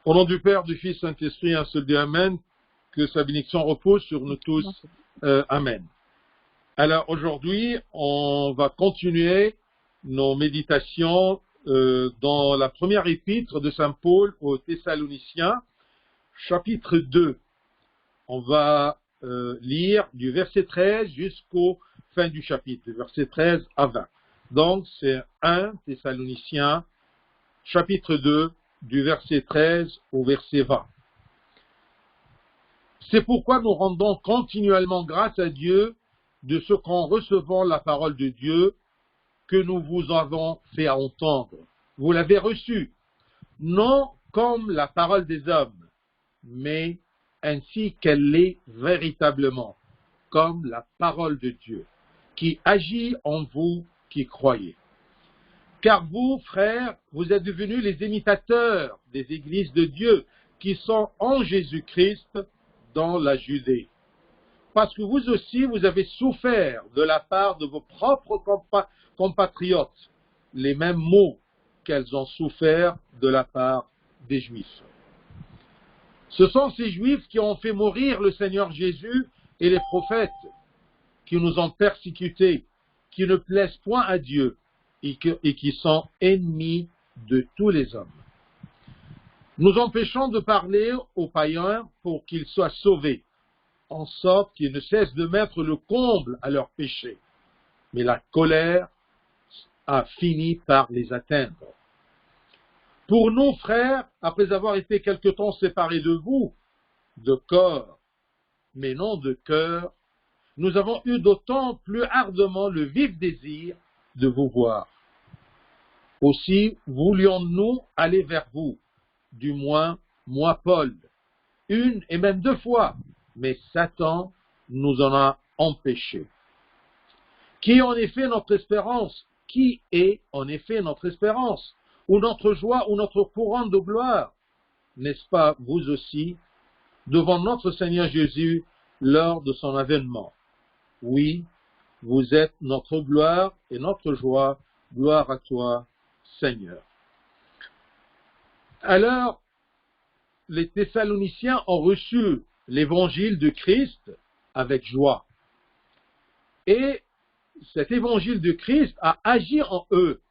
Au nom du Père, du Fils, Saint-Esprit, un seul Dieu, Amen. Que sa bénédiction repose sur nous tous. Amen. Alors aujourd'hui, on va continuer nos méditations dans la première épître de Saint Paul aux Thessaloniciens, chapitre 2. On va lire du verset 13 jusqu'au fin du chapitre, du verset 13 à 20. Donc c'est 1 Thessaloniciens, chapitre 2, du verset 13 au verset 20. C'est pourquoi nous rendons continuellement grâce à Dieu de ce qu'en recevant la parole de Dieu que nous vous avons fait entendre. Vous l'avez reçue, non comme la parole des hommes, mais ainsi qu'elle l'est véritablement, comme la parole de Dieu, qui agit en vous qui croyez. Car vous, frères, vous êtes devenus les imitateurs des églises de Dieu qui sont en Jésus-Christ dans la Judée. Parce que vous aussi, vous avez souffert de la part de vos propres compatriotes, les mêmes maux qu'elles ont souffert de la part des Juifs. Ce sont ces Juifs qui ont fait mourir le Seigneur Jésus et les prophètes, qui nous ont persécutés, qui ne plaisent point à Dieu et qui sont ennemis de tous les hommes. Nous empêchons de parler aux païens pour qu'ils soient sauvés, en sorte qu'ils ne cessent de mettre le comble à leurs péchés. Mais la colère a fini par les atteindre. Pour nous, frères, après avoir été quelque temps séparés de vous, de corps, mais non de cœur, nous avons eu d'autant plus ardemment le vif désir de vous voir. Aussi voulions-nous aller vers vous, du moins moi Paul, une et même 2 fois, mais Satan nous en a empêchés. Qui est en effet notre espérance? Qui est en effet notre espérance? Ou notre joie, ou notre couronne de gloire? N'est-ce pas vous aussi, devant notre Seigneur Jésus, lors de son avènement? Oui, vous êtes notre gloire et notre joie. Gloire à toi, Seigneur. Alors, les Thessaloniciens ont reçu l'évangile de Christ avec joie. Et cet évangile de Christ a agi en eux.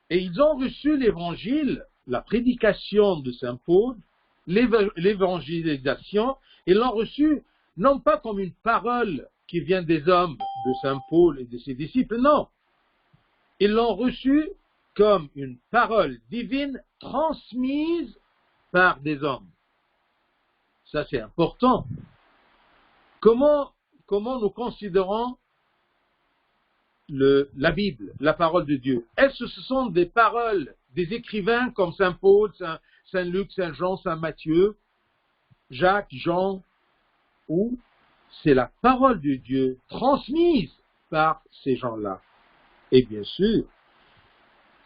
Et ils ont reçu l'évangile, la prédication de Saint Paul, l'évangélisation, ils l'ont reçu non pas comme une parole qui vient des hommes de Saint Paul et de ses disciples, non. Ils l'ont reçu comme une parole divine transmise par des hommes. Ça, c'est important. Comment nous considérons la Bible, la parole de Dieu? Est-ce que ce sont des paroles des écrivains comme Saint Paul, Saint Luc, Saint Jean, Saint Matthieu, Jacques, Jean, ou c'est la parole de Dieu transmise par ces gens-là? Et bien sûr,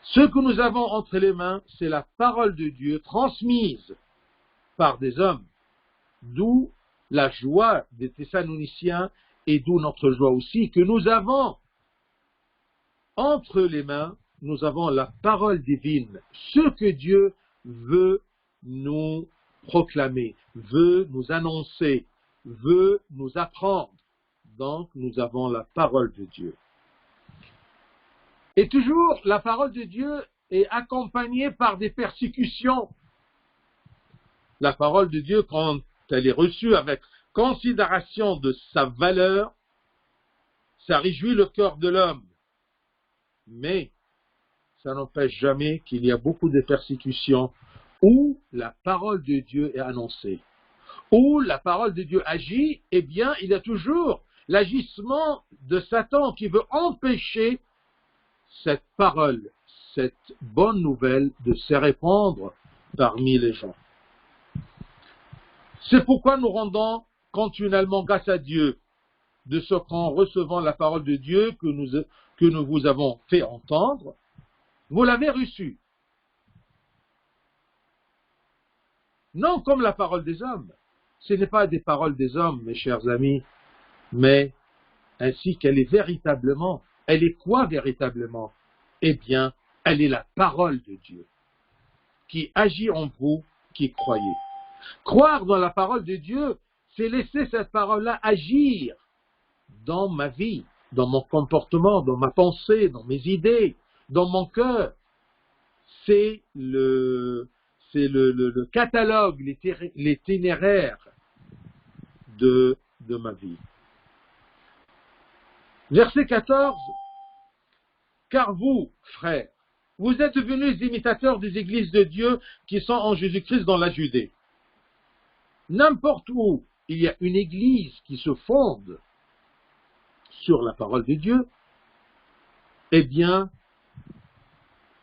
ce que nous avons entre les mains, c'est la parole de Dieu transmise par des hommes, d'où la joie des Thessaloniciens et d'où notre joie aussi que nous avons entre les mains, nous avons la parole divine, ce que Dieu veut nous proclamer, veut nous annoncer, veut nous apprendre. Donc, nous avons la parole de Dieu. Et toujours, la parole de Dieu est accompagnée par des persécutions. La parole de Dieu, quand elle est reçue avec considération de sa valeur, ça réjouit le cœur de l'homme. Mais ça n'empêche jamais qu'il y a beaucoup de persécutions où la parole de Dieu est annoncée. Où la parole de Dieu agit, eh bien, il y a toujours l'agissement de Satan qui veut empêcher cette parole, cette bonne nouvelle de se répandre parmi les gens. C'est pourquoi nous rendons continuellement grâce à Dieu de ce qu'en recevant la parole de Dieu que nous vous avons fait entendre, vous l'avez reçue. Non comme la parole des hommes. Ce n'est pas des paroles des hommes, mes chers amis, mais ainsi qu'elle est véritablement. Elle est quoi véritablement? Eh bien, elle est la parole de Dieu. qui agit en vous qui croyez. Croire dans la parole de Dieu, c'est laisser cette parole-là agir dans ma vie, dans mon comportement, dans ma pensée, dans mes idées, dans mon cœur. C'est le catalogue, l'itinéraire de ma vie. Verset 14. Car vous, frères, vous êtes devenus les imitateurs des églises de Dieu qui sont en Jésus-Christ dans la Judée. N'importe où il y a une église qui se fonde sur la parole de Dieu, eh bien,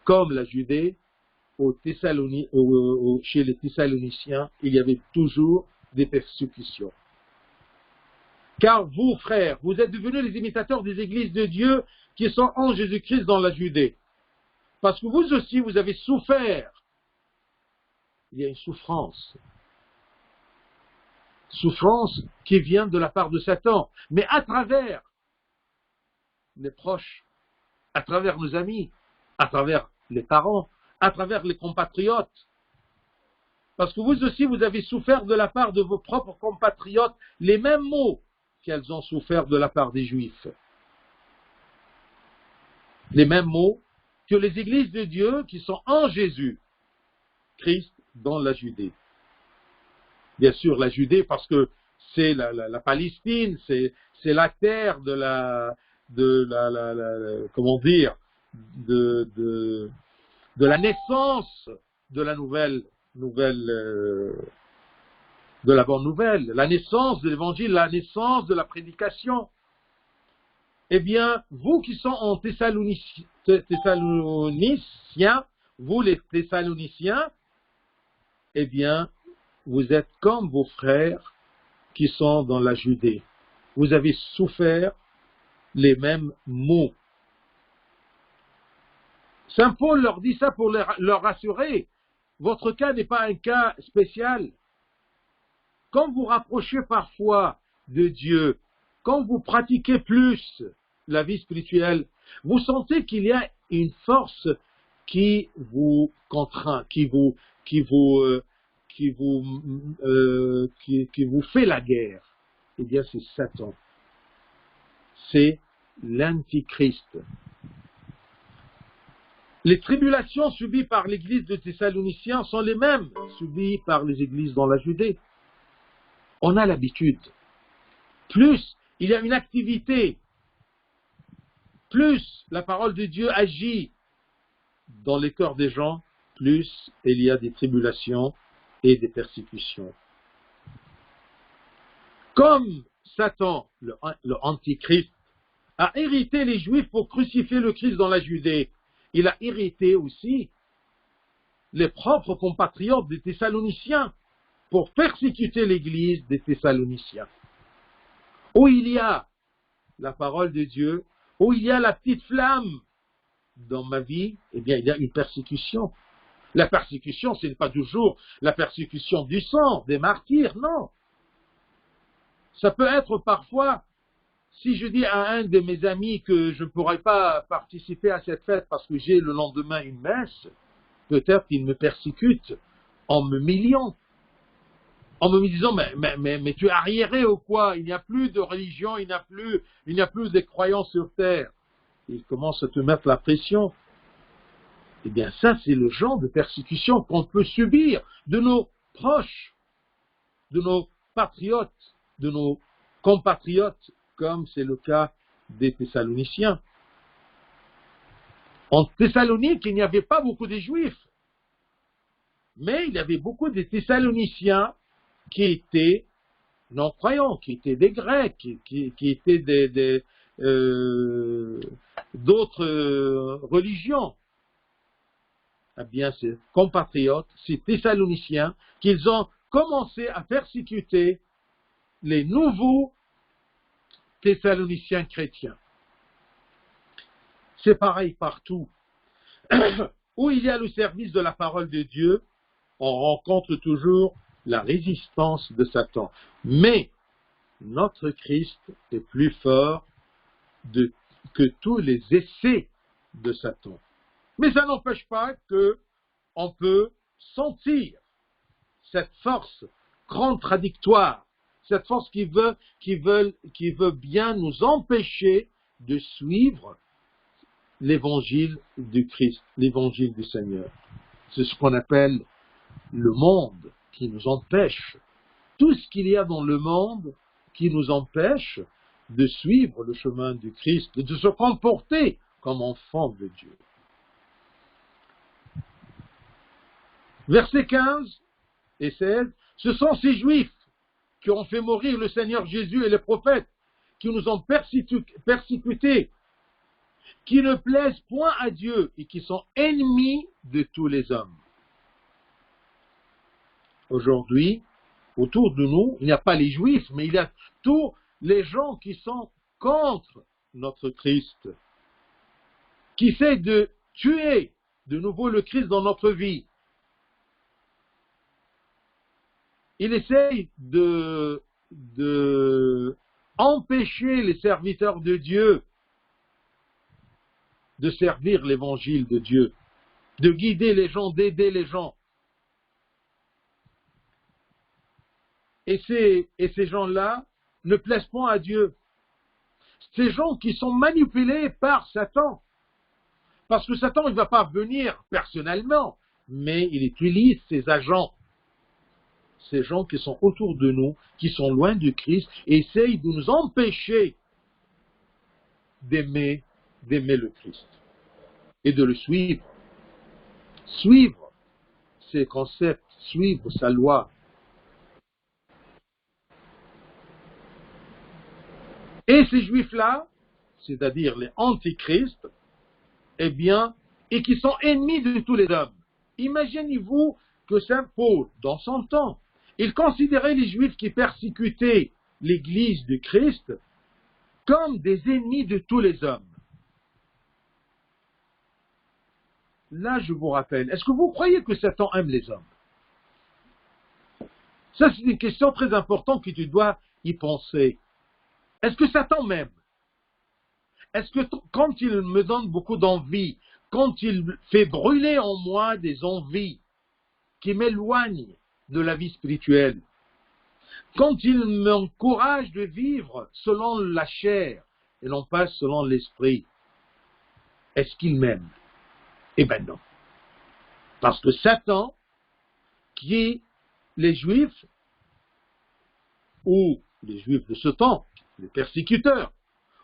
comme la Judée, chez les Thessaloniciens, il y avait toujours des persécutions. Car vous, frères, vous êtes devenus les imitateurs des églises de Dieu qui sont en Jésus-Christ dans la Judée. Parce que vous aussi, vous avez souffert. Il y a une souffrance. Souffrance qui vient de la part de Satan. Mais à travers les proches, à travers nos amis, à travers les parents, à travers les compatriotes. Parce que vous aussi, vous avez souffert de la part de vos propres compatriotes les mêmes maux qu'elles ont souffert de la part des Juifs. Les mêmes mots que les églises de Dieu qui sont en Jésus, Christ dans la Judée. Bien sûr, la Judée parce que c'est la Palestine, c'est la terre de la naissance de la de la bonne nouvelle, la naissance de l'évangile, la naissance de la prédication. Eh bien, vous qui sont en Thessaloniciens, vous les Thessaloniciens, eh bien, vous êtes comme vos frères qui sont dans la Judée. Vous avez souffert les mêmes maux. Saint Paul leur dit ça pour leur rassurer. Votre cas n'est pas un cas spécial. Quand vous rapprochez parfois de Dieu, quand vous pratiquez plus la vie spirituelle, vous sentez qu'il y a une force qui vous contraint, qui vous fait la guerre. Eh bien, c'est Satan. C'est l'Antichrist. Les tribulations subies par l'église de Thessaloniciens sont les mêmes subies par les églises dans la Judée. On a l'habitude. Plus il y a une activité, plus la parole de Dieu agit dans les cœurs des gens, plus il y a des tribulations et des persécutions. Comme Satan, le Antichrist, a irrité les Juifs pour crucifier le Christ dans la Judée, il a irrité aussi les propres compatriotes des Thessaloniciens pour persécuter l'église des Thessaloniciens. Où il y a la parole de Dieu, où il y a la petite flamme dans ma vie, eh bien il y a une persécution. La persécution, ce n'est pas toujours la persécution du sang, des martyrs, non. Ça peut être parfois, si je dis à un de mes amis que je ne pourrais pas participer à cette fête parce que j'ai le lendemain une messe, peut-être qu'il me persécute en m'humiliant, en me disant mais tu es arriéré ou quoi? Il n'y a plus de religion, il n'y a plus de croyants sur terre. Il commence à te mettre la pression. Eh bien ça, c'est le genre de persécution qu'on peut subir de nos proches, de nos patriotes, de nos compatriotes, comme c'est le cas des Thessaloniciens. En Thessalonique, il n'y avait pas beaucoup de Juifs, mais il y avait beaucoup de Thessaloniciens qui étaient non-croyants, qui étaient des Grecs, qui étaient d'autres religions. Eh bien, ces compatriotes, ces Thessaloniciens, qu'ils ont commencé à persécuter les nouveaux Thessaloniciens chrétiens. C'est pareil partout. Où il y a le service de la parole de Dieu, on rencontre toujours la résistance de Satan. Mais notre Christ est plus fort que tous les essais de Satan. Mais ça n'empêche pas qu'on peut sentir cette force contradictoire, cette force qui veut bien nous empêcher de suivre l'évangile du Christ, l'évangile du Seigneur. C'est ce qu'on appelle le monde qui nous empêche. Tout ce qu'il y a dans le monde qui nous empêche de suivre le chemin du Christ, de se comporter comme enfant de Dieu. Versets 15 et 16, ce sont ces Juifs qui ont fait mourir le Seigneur Jésus et les prophètes, qui nous ont persécutés, qui ne plaisent point à Dieu et qui sont ennemis de tous les hommes. Aujourd'hui, autour de nous, il n'y a pas les Juifs, mais il y a tous les gens qui sont contre notre Christ, qui essaient de tuer de nouveau le Christ dans notre vie. Il essaye de empêcher les serviteurs de Dieu de servir l'évangile de Dieu, de guider les gens, d'aider les gens. Et ces gens-là ne plaisent point à Dieu. Ces gens qui sont manipulés par Satan. Parce que Satan, il ne va pas venir personnellement, mais il utilise ses agents. Ces gens qui sont autour de nous, qui sont loin du Christ, et essayent de nous empêcher d'aimer le Christ et de le suivre. Suivre ses concepts, suivre sa loi. Et ces Juifs-là, c'est-à-dire les antichrists, eh bien, et qui sont ennemis de tous les hommes. Imaginez-vous que Saint Paul, dans son temps, il considérait les Juifs qui persécutaient l'Église du Christ comme des ennemis de tous les hommes. Là, je vous rappelle, est-ce que vous croyez que Satan aime les hommes? Ça, c'est une question très importante que tu dois y penser. Est-ce que Satan m'aime? Est-ce que quand il me donne beaucoup d'envie, quand il fait brûler en moi des envies qui m'éloignent de la vie spirituelle, quand il m'encourage de vivre selon la chair et non pas selon l'esprit, est-ce qu'il m'aime? Eh bien non. Parce que Satan, qui est les Juifs, ou les Juifs de ce temps, les persécuteurs,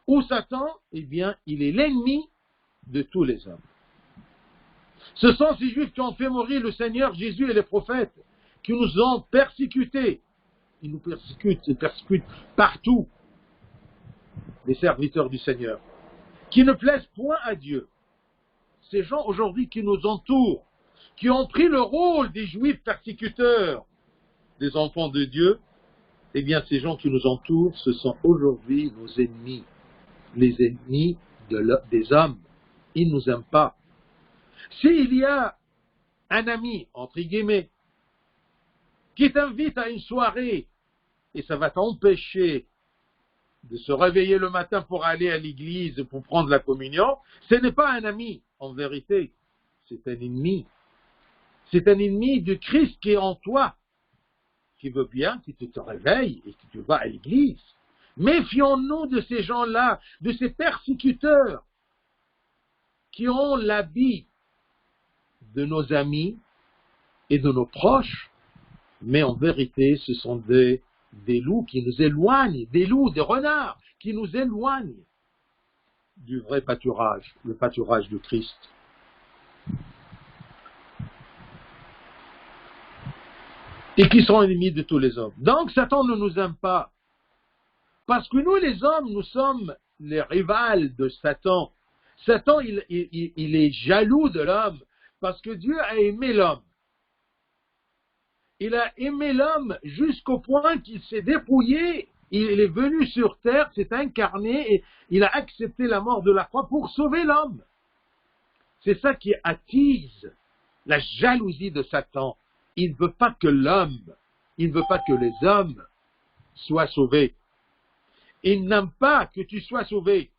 ou Satan, eh bien, il est l'ennemi de tous les hommes. Ce sont ces Juifs qui ont fait mourir le Seigneur Jésus et les prophètes, qui nous ont persécutés. Ils nous persécutent partout, les serviteurs du Seigneur, qui ne plaisent point à Dieu. Ces gens aujourd'hui qui nous entourent, qui ont pris le rôle des Juifs persécuteurs, des enfants de Dieu, eh bien ces gens qui nous entourent, ce sont aujourd'hui nos ennemis, les ennemis des hommes. Ils ne nous aiment pas. S'il y a un ami, entre guillemets, qui t'invite à une soirée, et ça va t'empêcher de se réveiller le matin pour aller à l'église, pour prendre la communion, ce n'est pas un ami, en vérité, c'est un ennemi. C'est un ennemi du Christ qui est en toi, qui veut bien que tu te réveilles et que tu vas à l'église. Méfions-nous de ces gens-là, de ces persécuteurs, qui ont l'habit de nos amis et de nos proches, mais en vérité, ce sont des loups qui nous éloignent, des loups, des renards qui nous éloignent du vrai pâturage, le pâturage du Christ. Et qui sont ennemis de tous les hommes. Donc Satan ne nous aime pas. Parce que nous, les hommes, nous sommes les rivales de Satan. Satan, il est jaloux de l'homme, parce que Dieu a aimé l'homme. Il a aimé l'homme jusqu'au point qu'il s'est dépouillé, il est venu sur terre, s'est incarné, et il a accepté la mort de la croix pour sauver l'homme. C'est ça qui attise la jalousie de Satan. Il ne veut pas que l'homme, il ne veut pas que les hommes soient sauvés. Il n'aime pas que tu sois sauvé.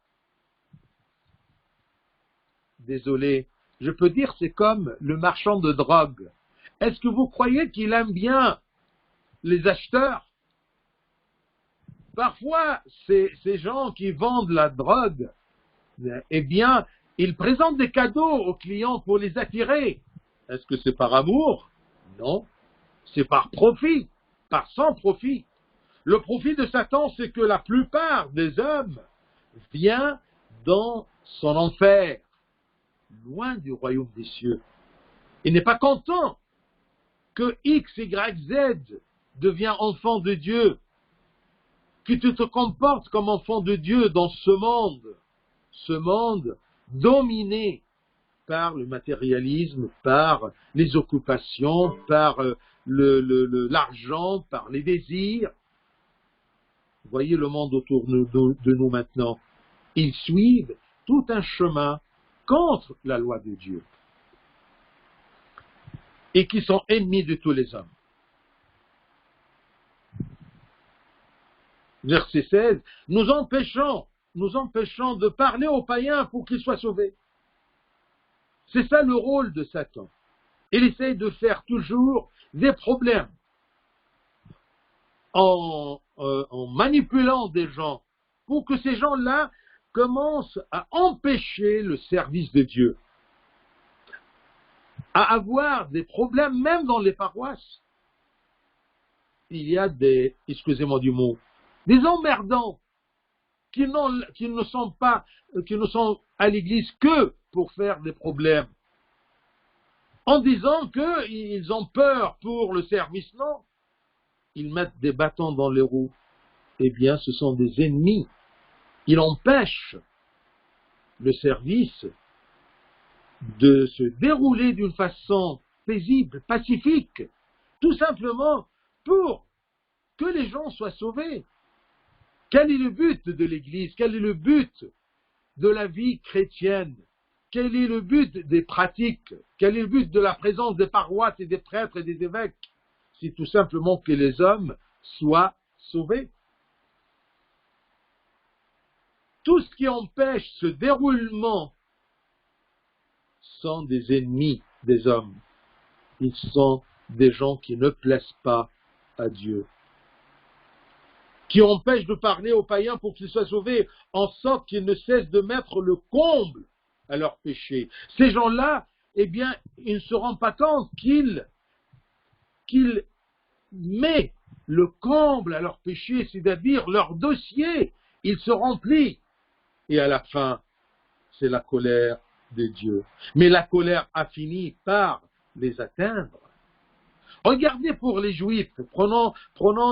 Désolé, je peux dire c'est comme le marchand de drogue. Est-ce que vous croyez qu'il aime bien les acheteurs? Parfois, ces gens qui vendent la drogue, eh bien, ils présentent des cadeaux aux clients pour les attirer. Est-ce que c'est par amour? Non. C'est par profit, par sans profit. Le profit de Satan, c'est que la plupart des hommes viennent dans son enfer, loin du royaume des cieux. Il n'est pas content que X, Y, Z devient enfant de Dieu, que tu te comportes comme enfant de Dieu dans ce monde dominé par le matérialisme, par les occupations, par l'argent, par les désirs. Voyez le monde autour de nous maintenant. Ils suivent tout un chemin contre la loi de Dieu et qui sont ennemis de tous les hommes. Verset 16, nous empêchons de parler aux païens pour qu'ils soient sauvés. C'est ça le rôle de Satan. Il essaye de faire toujours des problèmes en manipulant des gens pour que ces gens-là commencent à empêcher le service de Dieu, à avoir des problèmes même dans les paroisses. Il y a excusez-moi du mot, des emmerdants qui ne sont à l'église que pour faire des problèmes, en disant qu'ils ont peur pour le service. Non, ils mettent des bâtons dans les roues. Eh bien, ce sont des ennemis. Ils empêchent le service de se dérouler d'une façon paisible, pacifique, tout simplement pour que les gens soient sauvés. Quel est le but de l'Église? Quel est le but de la vie chrétienne? Quel est le but des pratiques? Quel est le but de la présence des paroisses et des prêtres et des évêques? C'est tout simplement que les hommes soient sauvés. Tout ce qui empêche ce déroulement sont des ennemis des hommes. Ils sont des gens qui ne plaisent pas à Dieu, qui empêchent de parler aux païens pour qu'ils soient sauvés, en sorte qu'ils ne cessent de mettre le comble à leurs péchés. Ces gens-là, eh bien, ils ne se rendent pas compte qu'ils mettent le comble à leurs péchés, c'est-à-dire leur dossier, il se remplit. Et à la fin, c'est la colère de Dieu. Mais la colère a fini par les atteindre. Regardez pour les Juifs, prenons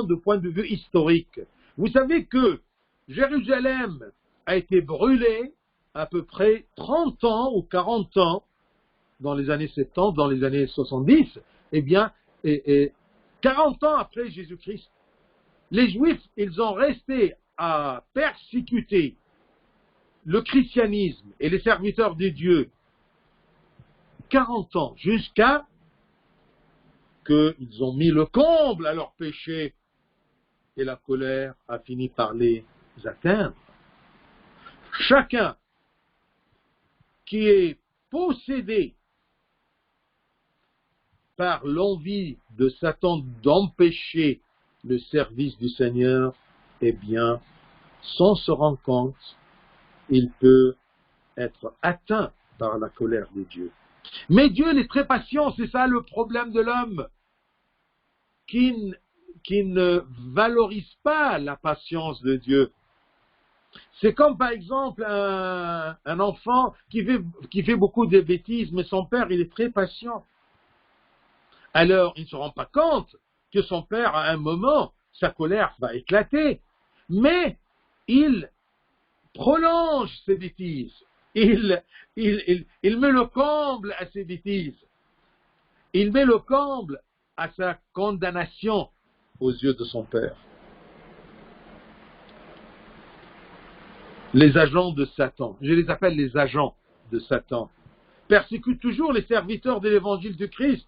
de point de vue historique. Vous savez que Jérusalem a été brûlée à peu près 30 ans ou 40 ans, dans les années 70, dans les années 70, eh bien, 40 ans après Jésus-Christ. Les Juifs, ils ont resté à persécuter le christianisme et les serviteurs de Dieu 40 ans, jusqu'à qu'ils ont mis le comble à leur péché et la colère a fini par les atteindre. Chacun qui est possédé par l'envie de Satan d'empêcher le service du Seigneur, eh bien, sans se rendre compte, il peut être atteint par la colère de Dieu. Mais Dieu il est très patient, c'est ça le problème de l'homme, qui ne valorise pas la patience de Dieu. C'est comme par exemple un enfant qui fait beaucoup de bêtises, mais son père il est très patient. Alors il ne se rend pas compte que son père à un moment, sa colère va éclater, mais il prolonge ses bêtises. Il met le comble à ses bêtises. Il met le comble à sa condamnation aux yeux de son père. Les agents de Satan, je les appelle les agents de Satan, persécutent toujours les serviteurs de l'évangile du Christ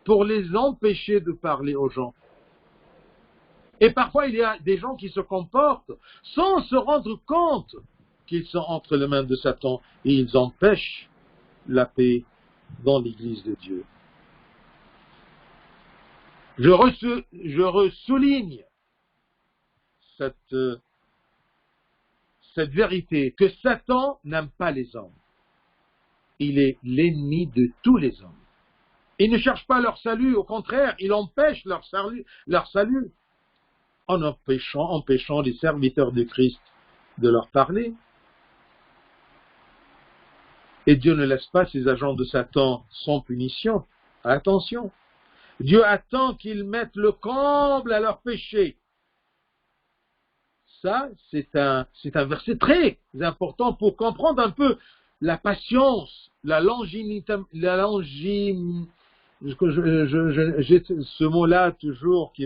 pour les empêcher de parler aux gens. Et parfois, il y a des gens qui se comportent sans se rendre compte qu'ils sont entre les mains de Satan et ils empêchent la paix dans l'Église de Dieu. Je ressouligne cette vérité que Satan n'aime pas les hommes. Il est l'ennemi de tous les hommes. Il ne cherche pas leur salut, au contraire, il empêche leur salut en empêchant les serviteurs de Christ de leur parler. Et Dieu ne laisse pas ses agents de Satan sans punition. Attention, Dieu attend qu'ils mettent le comble à leur péché. Ça, c'est un verset très important pour comprendre un peu la patience, j'ai ce mot-là toujours que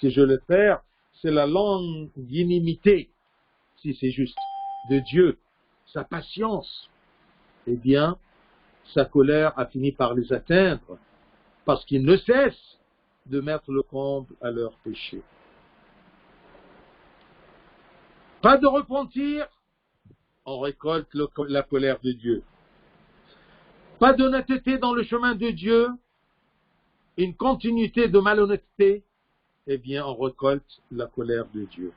je le perds, c'est la longanimité, si c'est juste, de Dieu, sa patience. Eh bien, sa colère a fini par les atteindre, parce qu'il ne cesse de mettre le comble à leur péché. Pas de repentir, on récolte la colère de Dieu. Pas d'honnêteté dans le chemin de Dieu, une continuité de malhonnêteté, eh bien on récolte la colère de Dieu.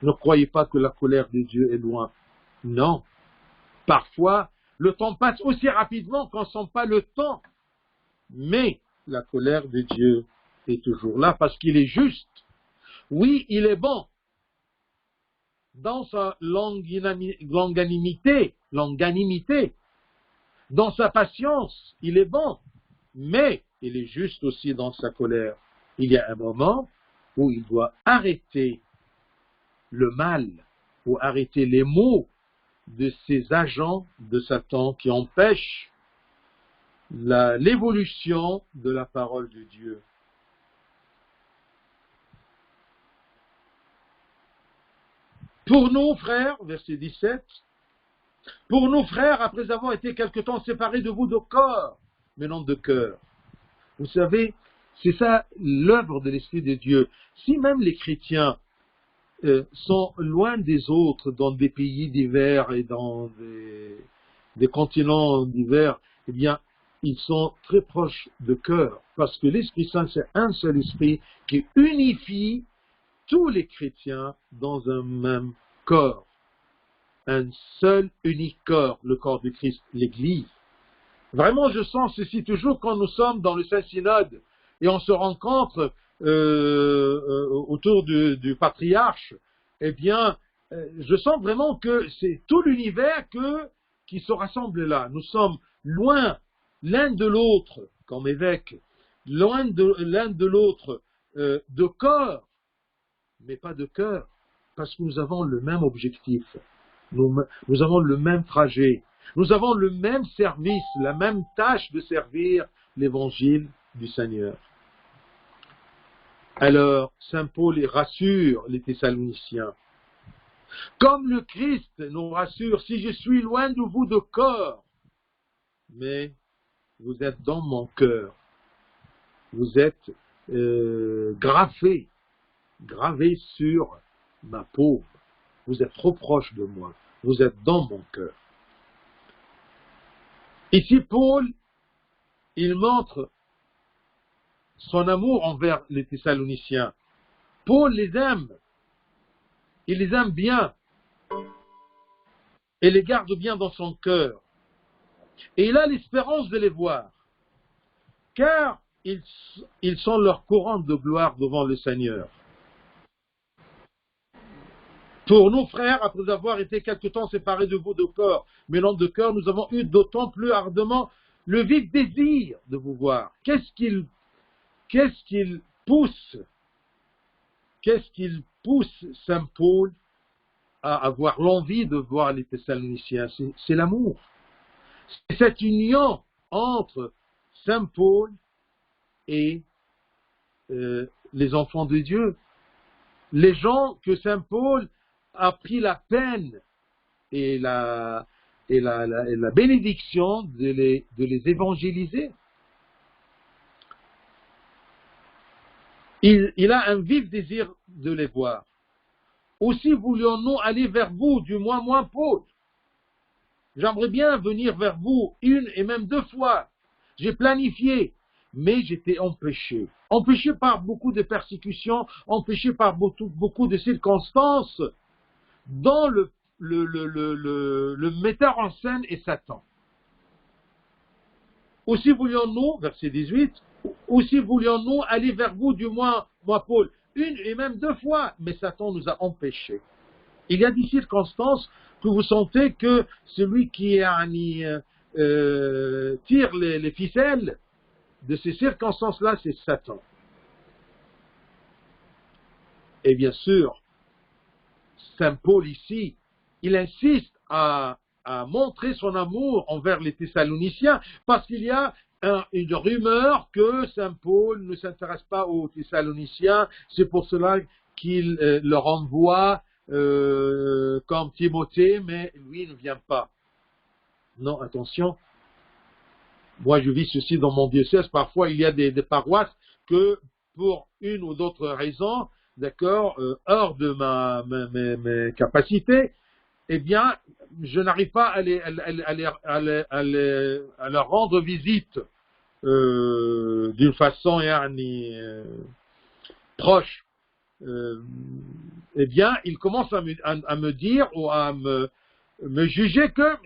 Ne croyez pas que la colère de Dieu est loin. Non. Parfois, le temps passe aussi rapidement qu'on ne sent pas le temps. Mais la colère de Dieu est toujours là parce qu'il est juste. Oui, il est bon. Dans sa longanimité, dans sa patience, il est bon, mais il est juste aussi dans sa colère. Il y a un moment où il doit arrêter le mal, ou arrêter les maux de ces agents de Satan qui empêchent l'évolution de la parole de Dieu. Pour nous, frères, verset 17, pour nous, frères, après avoir été quelque temps séparés de vous de corps, mais non de cœur. Vous savez, c'est ça l'œuvre de l'Esprit de Dieu. Si même les chrétiens sont loin des autres dans des pays divers et dans des continents divers, eh bien, ils sont très proches de cœur, parce que l'Esprit Saint, c'est un seul esprit qui unifie tous les chrétiens dans un même corps. Un seul, unique corps, le corps de Christ, l'Église. Vraiment, je sens ceci toujours quand nous sommes dans le Saint-Synode et on se rencontre autour du patriarche. Eh bien, je sens vraiment que c'est tout l'univers qui se rassemble là. Nous sommes loin l'un de l'autre, comme évêque, loin l'un de l'autre de corps, mais pas de cœur, parce que nous avons le même objectif. Nous avons le même trajet. Nous avons le même service, la même tâche de servir l'évangile du Seigneur. Alors, saint Paul rassure les Thessaloniciens. Comme le Christ nous rassure, si je suis loin de vous de corps, mais vous êtes dans mon cœur. Vous êtes gravé sur ma peau. Vous êtes trop proche de moi. Vous êtes dans mon cœur. Ici, Paul, il montre son amour envers les Thessaloniciens. Paul les aime. Il les aime bien. Et les garde bien dans son cœur. Et il a l'espérance de les voir. Car ils sont leur couronne de gloire devant le Seigneur. Pour nous, frères, après avoir été quelque temps séparés de vous de corps, mais non de cœur, nous avons eu d'autant plus ardemment le vif désir de vous voir. Qu'est-ce qu'il pousse Saint Paul à avoir l'envie de voir les Thessaloniciens? C'est l'amour. C'est cette union entre Saint Paul et les enfants de Dieu. Les gens que Saint Paul a pris la peine et la bénédiction de les évangéliser. Il a un vif désir de les voir. Aussi voulions-nous aller vers vous, du moins moi, Paul. J'aimerais bien venir vers vous une et même deux fois. J'ai planifié. mais j'étais empêché. Empêché par beaucoup de persécutions, empêché par beaucoup de circonstances dont le metteur en scène est Satan. Aussi voulions-nous, verset 18, aussi voulions-nous aller vers vous, du moins, moi Paul, une et même 2 fois, mais Satan nous a empêchés. Il y a des circonstances que vous sentez que celui qui tire les ficelles de ces circonstances-là, c'est Satan. Et bien sûr, Saint Paul ici, il insiste à montrer son amour envers les Thessaloniciens, parce qu'il y a une rumeur que Saint Paul ne s'intéresse pas aux Thessaloniciens, c'est pour cela qu'il leur envoie comme Timothée, mais lui ne vient pas. Non, attention, moi je vis ceci dans mon diocèse, parfois il y a des paroisses que pour une ou d'autre raison, d'accord, hors de mes capacités, eh bien, je n'arrive pas à leur rendre visite d'une façon proche. Eh bien, ils commencent à me dire ou à me juger que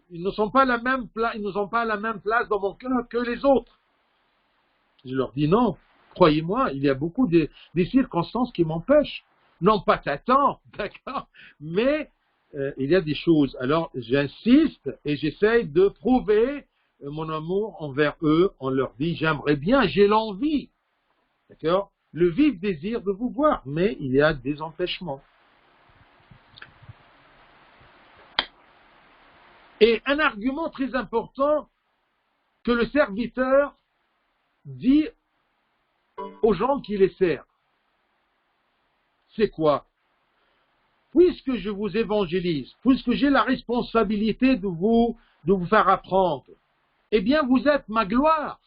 ils ne sont pas la même ils ne sont pas à la même place dans mon cœur que les autres. Je leur dis non, croyez-moi, il y a beaucoup des circonstances qui m'empêchent. Non pas Satan, d'accord, mais il y a des choses. Alors j'insiste et j'essaye de prouver mon amour envers eux. On leur dit j'aimerais bien, j'ai l'envie, d'accord, le vif désir de vous voir, mais il y a des empêchements. Et un argument très important que le serviteur dit aux gens qui les servent, c'est quoi? Puisque je vous évangélise, puisque j'ai la responsabilité de vous faire apprendre, eh bien vous êtes ma gloire.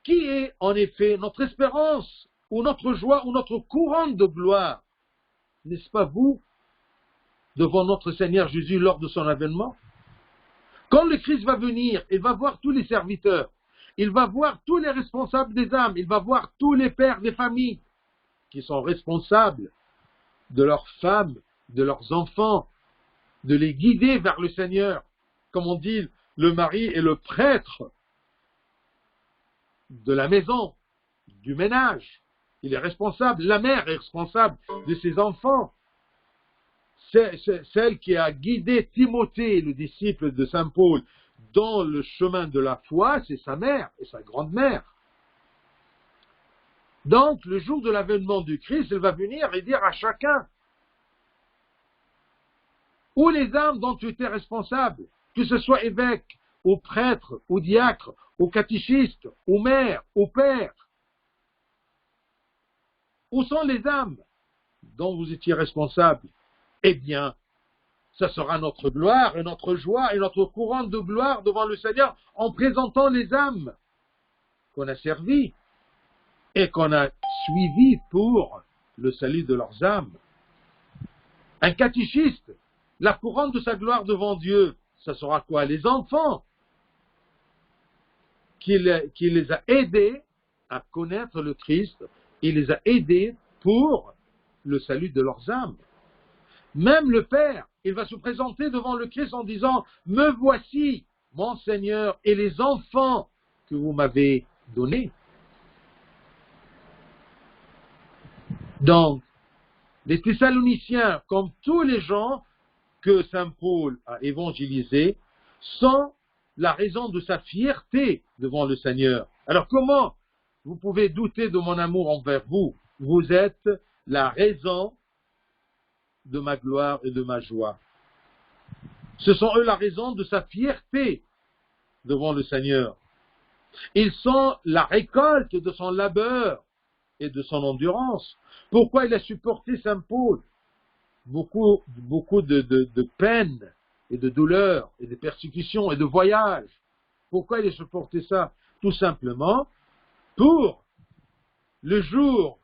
Qui est en effet notre espérance, ou notre joie, ou notre couronne de gloire? N'est-ce pas vous, devant notre Seigneur Jésus lors de son avènement? Quand le Christ va venir, il va voir tous les serviteurs, il va voir tous les responsables des âmes, il va voir tous les pères des familles qui sont responsables de leurs femmes, de leurs enfants, de les guider vers le Seigneur. Comme on dit, le mari est le prêtre de la maison, du ménage. Il est responsable, la mère est responsable de ses enfants. Celle qui a guidé Timothée, le disciple de Saint Paul, dans le chemin de la foi, c'est sa mère et sa grande-mère. Donc, le jour de l'avènement du Christ, il va venir et dire à chacun, ou les âmes dont tu étais responsable, que ce soit évêque, ou prêtre, ou diacre, ou catéchiste, ou mère, ou père, où sont les âmes dont vous étiez responsable? Eh bien, ça sera notre gloire et notre joie et notre couronne de gloire devant le Seigneur en présentant les âmes qu'on a servies et qu'on a suivies pour le salut de leurs âmes. Un catéchiste, la couronne de sa gloire devant Dieu, ça sera quoi? Les enfants qui les a aidés à connaître le Christ, il les a aidés pour le salut de leurs âmes. Même le Père, il va se présenter devant le Christ en disant « Me voici, mon Seigneur, et les enfants que vous m'avez donnés. » Donc, les Thessaloniciens, comme tous les gens que Saint Paul a évangélisés, sont la raison de sa fierté devant le Seigneur. Alors comment vous pouvez douter de mon amour envers vous? Vous êtes la raison de ma gloire et de ma joie. Ce sont eux la raison de sa fierté devant le Seigneur. Ils sont la récolte de son labeur et de son endurance. Pourquoi il a supporté Saint Paul beaucoup de peines et de douleurs et de persécutions et de voyages? Pourquoi il a supporté ça? Tout simplement pour le jour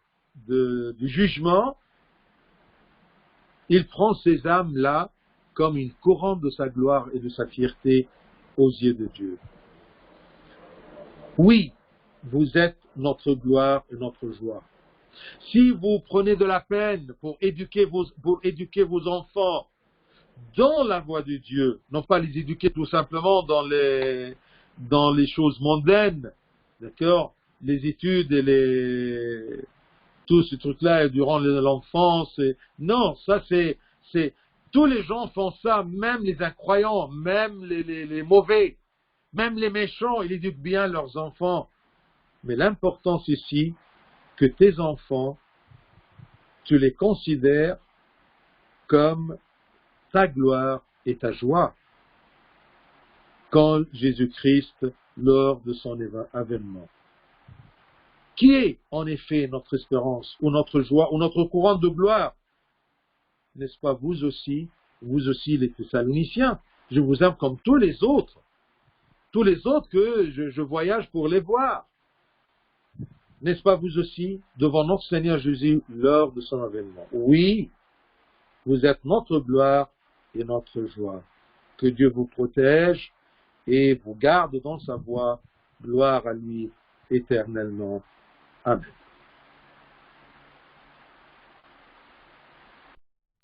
du jugement, il prend ces âmes-là comme une couronne de sa gloire et de sa fierté aux yeux de Dieu. Oui, vous êtes notre gloire et notre joie. Si vous prenez de la peine pour éduquer vos enfants dans la voie de Dieu, non pas les éduquer tout simplement dans les choses mondaines, d'accord, les études et tout ce truc-là durant l'enfance. Non, ça c'est, tous les gens font ça, même les incroyants, même les mauvais, même les méchants, ils éduquent bien leurs enfants. Mais l'important ici, que tes enfants, tu les considères comme ta gloire et ta joie quand Jésus-Christ, lors de son avènement. Qui est en effet notre espérance, ou notre joie, ou notre couronne de gloire? N'est-ce pas vous aussi les Thessaloniciens? Je vous aime comme tous les autres que je voyage pour les voir. N'est-ce pas vous aussi, devant notre Seigneur Jésus, lors de son avènement? Oui, vous êtes notre gloire et notre joie. Que Dieu vous protège et vous garde dans sa voie. Gloire à lui éternellement. Amen.